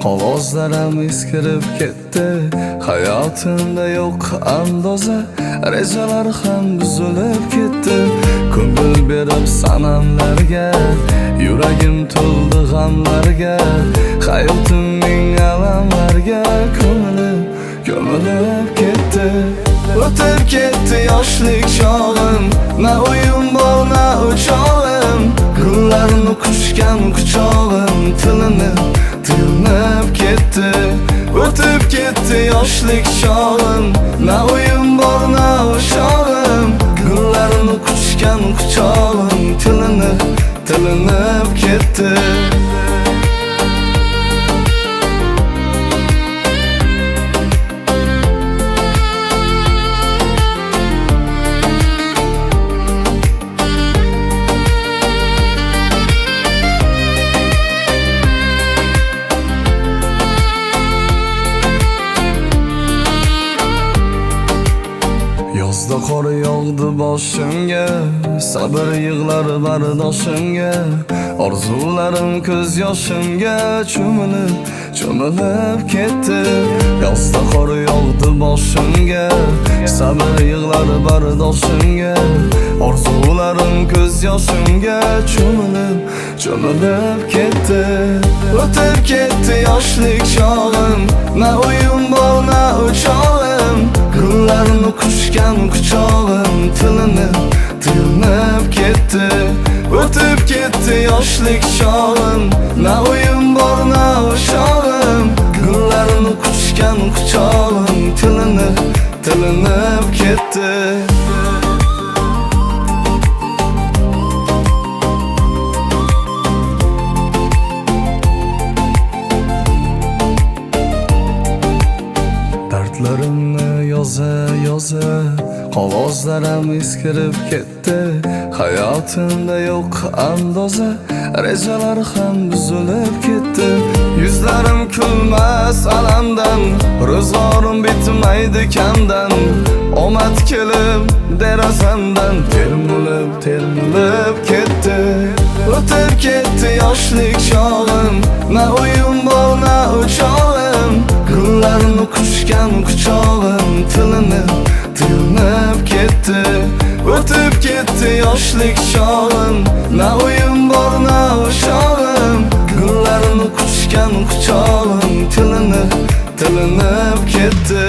qog'ozlarim eskirib ketdi. Hayotimda yo'q andoza, rejalar ham buzilib ketdi. Ko'ngil berib sanamlarga, yuragim to'ldi g'amlarga, hayotimning alamlarga ko'milib ketdi. O'tib ketdi yoshlik chog'im, na uyim bor, na o'chog'im. Gullarni quchgan quchog'im tilinib ketdi. O'tib ketdi yoshlik chog'im, na uyim bor, na o'chog'im. Gullarni quchgan quchog'im tilinib ketdi. Yozda qor yog'di boshimga, sabr yig'lar bardoshimga. Orzularim ko'z yoshimga cho'milib ketdi. Yozda qor yog'di boshimga, sabr yig'lar bardoshimga. Orzularim ko'z yoshimga cho'milib ketdi. O'tib ketdi yoshlik chog'im, na uyim bor, na o'chog'im. Gullarni quchgan quchog'im tilinib ketdi. O'tib ketdi yoshlik chog'im, na uyim bor, na o'chog'im. Gullarni quchgan quchog'im tilinib ketdi. Dardlarimni yoza qog'ozlarim eskirib ketdi. Hayotimda yo'q andoza, rejalar ham buzilib ketdi. Yuzlarim kulmas alamdan, ro'zg'orim bitmaydi kamdan. Omad kelib derazamdan termilib ketdi. O'tib ketdi yoshlik chog'im, na uyim bor, na o'chog'im. Gullarni quchgan quchog'im tilinib ketdi. O'tib ketdi yoshlik chog'im, na uyim bor, na o'chog'im. Gullarni quchgan quchog'im tilinib ketdi.